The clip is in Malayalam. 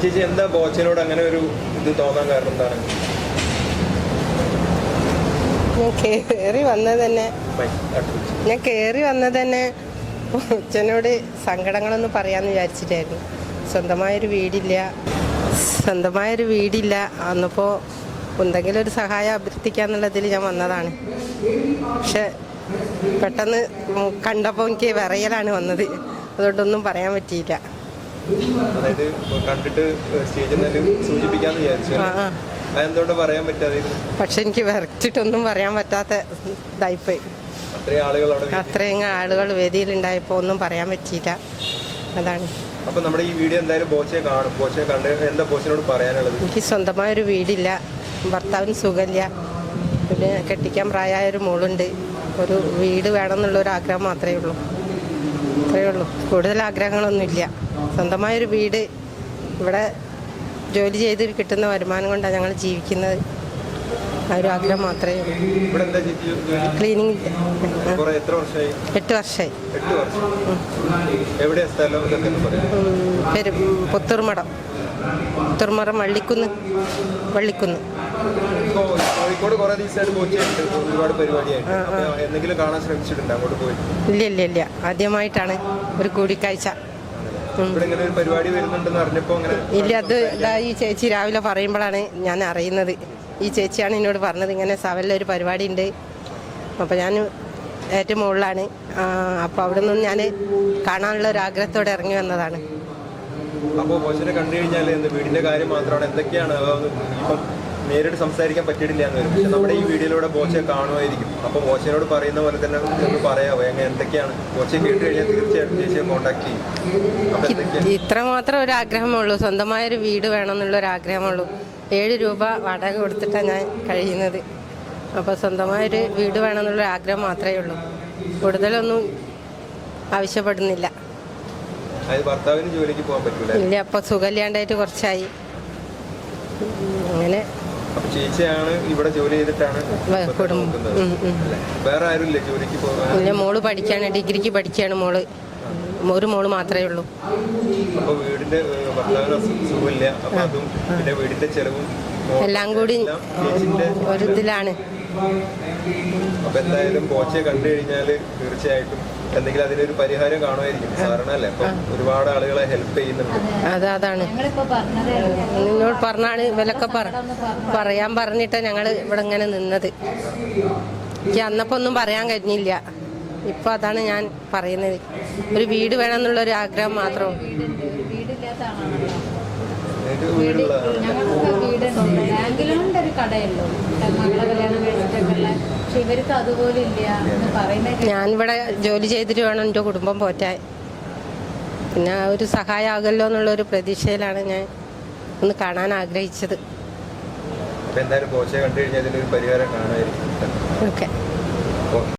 ചേച്ചി എന്താ ബോച്ചനോട് അങ്ങനെ ഒരു ഇത് തോന്നാൻ കാരണം എന്താണ്? ഞാൻ കയറി വന്നത് തന്നെ അച്ഛനോട് സങ്കടങ്ങളൊന്നും പറയാമെന്ന് വിചാരിച്ചിട്ടായിരുന്നു. സ്വന്തമായൊരു വീടില്ല അന്നപ്പോൾ എന്തെങ്കിലും ഒരു സഹായം അഭ്യർത്ഥിക്കാന്നുള്ളതിൽ ഞാൻ വന്നതാണ്. പക്ഷെ പെട്ടെന്ന് കണ്ടപ്പോൾ എനിക്ക് വിറയലാണ് വന്നത്. അതുകൊണ്ടൊന്നും പറയാൻ പറ്റിയില്ല. അതായത് കണ്ടിട്ട് സ്റ്റേജിൽ സൂചിപ്പിക്കാന്ന് വിചാരിച്ചു. അതെന്തുകൊണ്ട് പറയാൻ പറ്റാതെ? പക്ഷെ എനിക്ക് വിറച്ചിട്ടൊന്നും പറയാൻ പറ്റാത്ത ഇതായിപ്പോയി. അത്രയും ആളുകൾ വേദിയിലുണ്ടായപ്പോൾ ഒന്നും പറയാൻ പറ്റിയില്ല. അതാണ്. അപ്പൊ നമ്മുടെ ഈ വീഡിയോ എന്തായാലും ബോച്ചയെ കാണും. ബോച്ചയെ കണ്ട് എന്താ ബോച്ചനോട് പറയാനുള്ളത്? എനിക്ക് സ്വന്തമായൊരു വീടില്ല, ഭർത്താവിന് സുഖമില്ല, പിന്നെ കെട്ടിക്കാൻ പ്രായമായൊരു മോളുണ്ട്. ഒരു വീട് വേണമെന്നുള്ളൊരു ആഗ്രഹം മാത്രമേ ഉള്ളൂ. അത്രയേ ഉള്ളൂ. കൂടുതൽ ആഗ്രഹങ്ങളൊന്നുമില്ല. സ്വന്തമായൊരു വീട്, ഇവിടെ ജോലി ചെയ്ത് കിട്ടുന്ന വരുമാനം കൊണ്ടാണ് ഞങ്ങൾ ജീവിക്കുന്നത്. ആ ഒരു ആഗ്രഹം മാത്രമേ ഉള്ളൂ. ക്ലീനിങ് 8 വർഷമായി. പുത്തൂർമടം വള്ളിക്കുന്ന്. കോഴിക്കോട് കുറെ ദിവസമായിട്ട് ബോച്ചയുണ്ട്, ഒരുപാട് പരിപാടിയായിട്ട്. എന്തെങ്കിലും കാണാൻ ശ്രമിച്ചിട്ടുണ്ട് അങ്ങോട്ട് പോയി? ഇല്ല, ആദ്യമായിട്ടാണ് ഒരു കൂടിക്കാഴ്ച. പരിപാടി വരുന്നുണ്ടെന്ന് അറിഞ്ഞപ്പോ ഇല്ല, അത് ഈ ചേച്ചി രാവിലെ പറയുമ്പോഴാണ് ഞാൻ അറിയുന്നത്. ഈ ചേച്ചിയാണ് എന്നോട് പറഞ്ഞത് ഇങ്ങനെ സവലിലൊരു പരിപാടി ഉണ്ട്. അപ്പോൾ ഞാൻ ഏറ്റവും മുകളിലാണ്. അപ്പോൾ അവിടെ നിന്നും ഞാൻ കാണാനുള്ള ഒരു ആഗ്രഹത്തോടെ ഇറങ്ങി വന്നതാണ്. അപ്പോൾ ബോച്ചനെ കണ്ടു കഴിഞ്ഞാൽ വീടിന്റെ കാര്യം മാത്രമാണ്, എന്തൊക്കെയാണ് ഇപ്പം നേരിട്ട് സംസാരിക്കാൻ പറ്റിയിട്ടില്ല എന്ന് വരും. പക്ഷെ നമ്മുടെ ഈ വീഡിയോയിലൂടെ ബോച്ചയെ കാണുമായിരിക്കും. അപ്പോൾ ബോച്ചനോട് പറയുന്ന പോലെ തന്നെ ഒന്ന് പറയാമോ എങ്ങനെ എന്തൊക്കെയാണ്? ബോച്ചയെ കേട്ട് കഴിഞ്ഞാൽ തീർച്ചയായിട്ടും ചേച്ചിയെ കോൺടാക്ട് ചെയ്യും. ഇത്ര മാത്രം ഒരു ആഗ്രഹമുള്ളൂ, സ്വന്തമായൊരു വീട് വേണമെന്നുള്ളൊരു ആഗ്രഹമുള്ളൂ. 7 രൂപ വാടക കൊടുത്തിട്ടാണ് ഞാൻ കഴിയുന്നത്. അപ്പോൾ സ്വന്തമായൊരു വീട് വേണമെന്നുള്ള ആഗ്രഹം മാത്രമേ ഉള്ളൂ. കൂടുതലൊന്നും ആവശ്യപ്പെടുന്നില്ല. ഭർത്താവിന് ജോലിക്ക് പോകാൻ പറ്റില്ല? ഇല്ല, അപ്പോൾ സുഖമില്ലാണ്ടായിട്ട് കുറച്ചായി. അങ്ങനെ ചേച്ചിയാണ് ഇവിടെ ജോലി ചെയ്തിട്ടാണ് വേറെ ആരുമില്ല ജോലിക്ക് പോകാൻ? ഇല്ല, മോള് പഠിക്കാണ്, ഡിഗ്രിക്ക് പഠിക്കുകയാണ് മോള്. ഒരു മോള് മാത്രമേ ഉള്ളൂ. അപ്പോൾ വീടിന്റെ ഭർത്താവിന് സുഖമില്ല, അപ്പൊ അതും പിന്നെ വീടിന്റെ ചെലവും എല്ലാം കൂടി ഒരു ഇതിലാണ്. അപ്പൊ എന്തായാലും ബോച്ചയെ കണ്ടു കഴിഞ്ഞാല് തീർച്ചയായിട്ടും എന്തെങ്കിലും അതിനൊരു പരിഹാരം കാണുമായിരിക്കും. സാധാരണ അല്ലേ, അപ്പൊ ഒരുപാട് ആളുകളെ ഹെൽപ്പ് ചെയ്യുന്നുണ്ട്. അതാണ് നിന്നോട് പറഞ്ഞാണ് ഇവരൊക്കെ പറയാൻ പറഞ്ഞിട്ട് ഞങ്ങൾ ഇവിടെ ഇങ്ങനെ നിന്നത്. എനിക്ക് അന്നപ്പോ ഒന്നും പറയാൻ കഴിഞ്ഞില്ല. ഇപ്പൊ അതാണ് ഞാൻ പറയുന്നത്. ഒരു വീട് വേണമെന്നുള്ളൊരു ആഗ്രഹം മാത്രം. ഞാനിവിടെ ജോലി ചെയ്തിട്ട് വേണം എൻ്റെ കുടുംബം പോറ്റാൻ. പിന്നെ ഒരു സഹായമാകല്ലോ എന്നുള്ളൊരു പ്രതീക്ഷയിലാണ് ഞാൻ ഒന്ന് കാണാൻ ആഗ്രഹിച്ചത്. എന്തായാലും ബോച്ചയെ കണ്ടു കഴിഞ്ഞാൽ അതിനൊരു പരിഹാരം കാണുമായിരിക്കും. ഓക്കെ.